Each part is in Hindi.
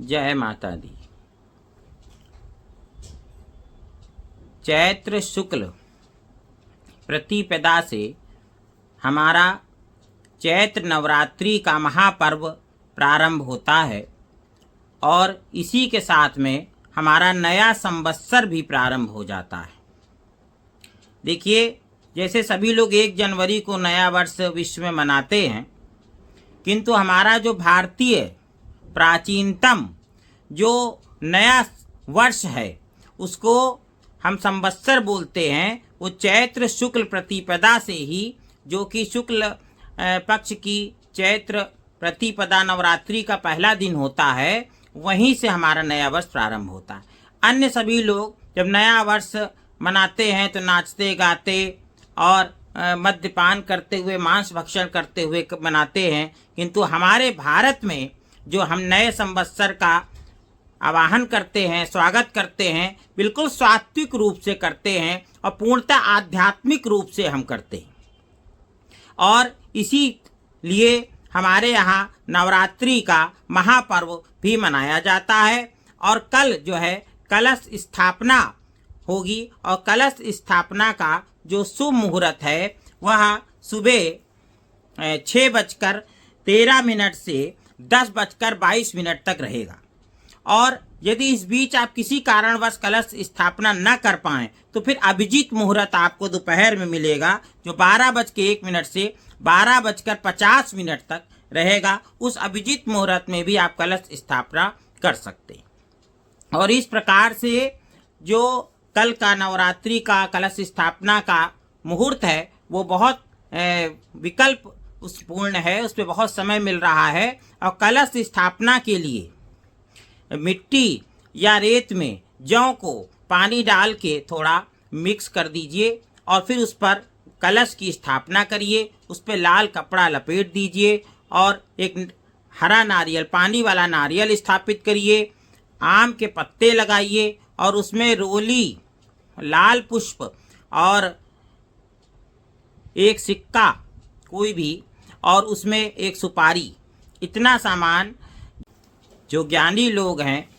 जय माता दी। चैत्र शुक्ल प्रतिपदा से हमारा चैत्र नवरात्रि का महापर्व प्रारंभ होता है और इसी के साथ में हमारा नया संवत्सर भी प्रारंभ हो जाता है। देखिए, जैसे सभी लोग 1 जनवरी को नया वर्ष विश्व में मनाते हैं, किंतु हमारा जो भारतीय प्राचीनतम जो नया वर्ष है उसको हम संवत्सर बोलते हैं। वो चैत्र शुक्ल प्रतिपदा से ही, जो कि शुक्ल पक्ष की चैत्र प्रतिपदा नवरात्रि का पहला दिन होता है, वहीं से हमारा नया वर्ष प्रारंभ होता है। अन्य सभी लोग जब नया वर्ष मनाते हैं तो नाचते गाते और मद्यपान करते हुए, मांस भक्षण करते हुए मनाते हैं, किंतु हमारे भारत में जो हम नए संवत्सर का आवाहन करते हैं, स्वागत करते हैं, बिल्कुल सात्विक रूप से करते हैं और पूर्णतः आध्यात्मिक रूप से हम करते हैं। और इसी लिए हमारे यहाँ नवरात्रि का महापर्व भी मनाया जाता है। और कल जो है कलश स्थापना होगी और कलश स्थापना का जो शुभ मुहूर्त है वह सुबह 6:13 से 10:22 तक रहेगा। और यदि इस बीच आप किसी कारणवश कलश स्थापना न कर पाएं तो फिर अभिजीत मुहूर्त आपको दोपहर में मिलेगा, जो 12:01 से 12:50 तक रहेगा। उस अभिजीत मुहूर्त में भी आप कलश स्थापना कर सकते हैं। और इस प्रकार से जो कल का नवरात्रि का कलश स्थापना का मुहूर्त है वो बहुत विकल्प पूर्ण है, उस पर बहुत समय मिल रहा है। और कलश स्थापना के लिए मिट्टी या रेत में जौ को पानी डाल के थोड़ा मिक्स कर दीजिए और फिर उस पर कलश की स्थापना करिए। उस पर लाल कपड़ा लपेट दीजिए और एक हरा नारियल, पानी वाला नारियल स्थापित करिए। आम के पत्ते लगाइए और उसमें रोली, लाल पुष्प और एक सिक्का कोई भी, और उसमें एक सुपारी, इतना सामान जो ज्ञानी लोग हैं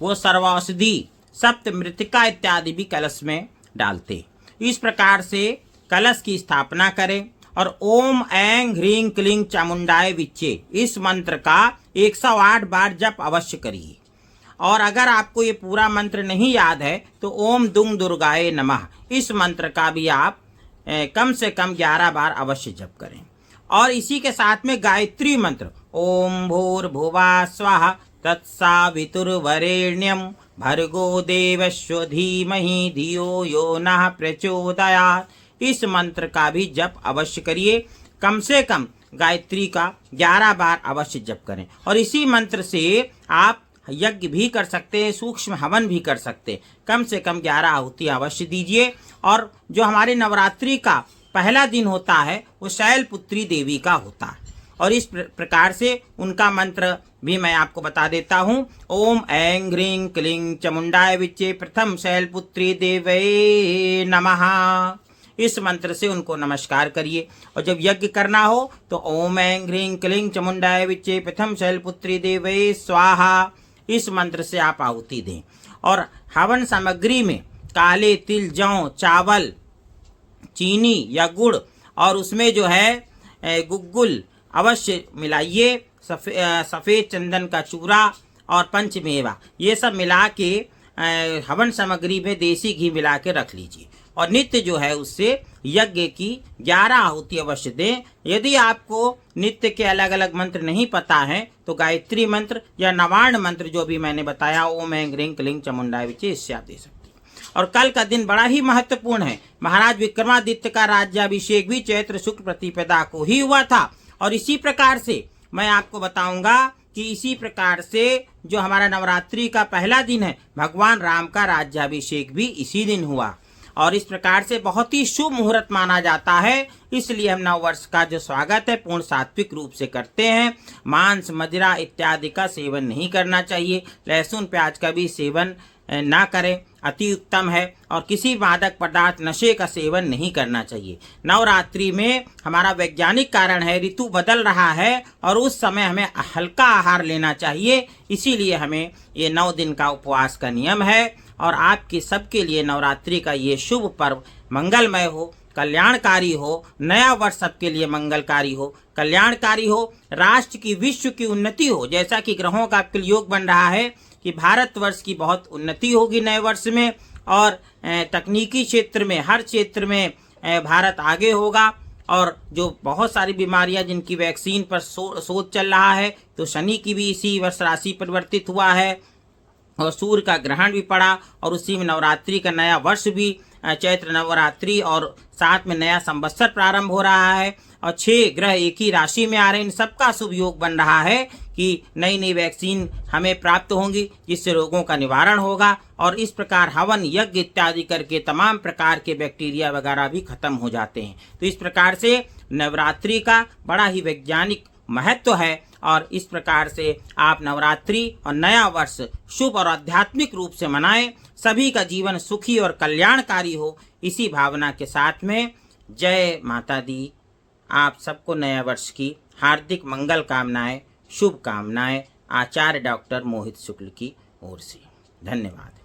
वो सर्वौषधि, सप्त मृतिका इत्यादि भी कलश में डालते। इस प्रकार से कलश की स्थापना करें और ओम ऐं ह्रीं क्लीं चामुंडाय विच्चे इस मंत्र का 108 बार जप अवश्य करिए। और अगर आपको ये पूरा मंत्र नहीं याद है तो ओम दुंग दुर्गाए नमः इस मंत्र का भी आप कम से कम 11 बार अवश्य जप करें। और इसी के साथ में गायत्री मंत्र ओम भूर्भुवः स्वः तत्सवितुर्वरेण्यं भर्गो देवस्य धीमहि धियो यो नः प्रचोदयात् इस मंत्र का भी जप अवश्य करिए। कम से कम गायत्री का 11 बार अवश्य जप करें। और इसी मंत्र से आप यज्ञ भी कर सकते हैं, सूक्ष्म हवन भी कर सकते हैं। कम से कम 11 आहुति अवश्य दीजिए। और जो हमारे नवरात्रि का पहला दिन होता है वो शैलपुत्री देवी का होता है। और इस प्रकार से उनका मंत्र भी मैं आपको बता देता हूँ। ओम ऐं ह्रीं क्लीं चामुंडाय विच्चे प्रथम शैलपुत्री देवे नमः इस मंत्र से उनको नमस्कार करिए। और जब यज्ञ करना हो तो ओम ऐं ह्रीं क्लीं चामुंडाय विच्चे प्रथम शैलपुत्री देवे स्वाहा इस मंत्र से आप आहुति दें। और हवन सामग्री में काले तिल, जौ, चावल, चीनी या गुड़ और उसमें जो है गुग्गुल अवश्य मिलाइए। सफ़ेद चंदन का चूरा और पंचमेवा ये सब मिला के हवन सामग्री में देसी घी मिला के रख लीजिए। और नित्य जो है उससे यज्ञ की 11 आहुति अवश्य दें। यदि आपको नित्य के अलग अलग मंत्र नहीं पता है तो गायत्री मंत्र या नवार्ण मंत्र जो भी मैंने बताया ओम ऐं ह्रीं क्लीं चामुंडाय विच्चे इससे आप दे सकते हैं। और कल का दिन बड़ा ही महत्वपूर्ण है। महाराज विक्रमादित्य का राज्याभिषेक भी चैत्र शुक्ल प्रतिपदा को ही हुआ था। और इसी प्रकार से मैं आपको बताऊंगा कि इसी प्रकार से जो हमारा नवरात्रि का पहला दिन है भगवान राम का राज्याभिषेक भी इसी दिन हुआ। और इस प्रकार से बहुत ही शुभ मुहूर्त माना जाता है। इसलिए हम नववर्ष का जो स्वागत है पूर्ण सात्विक रूप से करते हैं। मांस, मदिरा इत्यादि का सेवन नहीं करना चाहिए। लहसुन प्याज का भी सेवन ना करें, अति उत्तम है। और किसी मादक पदार्थ नशे का सेवन नहीं करना चाहिए। नवरात्रि में हमारा वैज्ञानिक कारण है, ऋतु बदल रहा है और उस समय हमें हल्का आहार लेना चाहिए, इसीलिए हमें ये 9 दिन का उपवास का नियम है। और आपके सबके लिए नवरात्रि का ये शुभ पर्व मंगलमय हो, कल्याणकारी हो, नया वर्ष सबके लिए मंगलकारी हो, कल्याणकारी हो, राष्ट्र की, विश्व की उन्नति हो। जैसा कि ग्रहों का आपके योग बन रहा है कि भारतवर्ष की बहुत उन्नति होगी नए वर्ष में, और तकनीकी क्षेत्र में, हर क्षेत्र में भारत आगे होगा। और जो बहुत सारी बीमारियां जिनकी वैक्सीन पर शोध चल रहा है, तो शनि की भी इसी वर्ष राशि परिवर्तित हुआ है और सूर्य का ग्रहण भी पड़ा, और उसी में नवरात्रि का नया वर्ष भी, चैत्र नवरात्रि, और साथ में नया संवत्सर प्रारंभ हो रहा है। और 6 ग्रह एक ही राशि में आ रहे हैं। इन सबका शुभ योग बन रहा है कि नई नई वैक्सीन हमें प्राप्त होंगी, जिससे रोगों का निवारण होगा। और इस प्रकार हवन यज्ञ इत्यादि करके तमाम प्रकार के बैक्टीरिया वगैरह भी खत्म हो जाते हैं। तो इस प्रकार से नवरात्रि का बड़ा ही वैज्ञानिक महत्व है। और इस प्रकार से आप नवरात्रि और नया वर्ष शुभ और आध्यात्मिक रूप से मनाएं। सभी का जीवन सुखी और कल्याणकारी हो, इसी भावना के साथ में जय माता दी। आप सबको नया वर्ष की हार्दिक मंगल कामनाएं, शुभ कामनाएं आचार्य डॉक्टर मोहित शुक्ल की ओर से। धन्यवाद।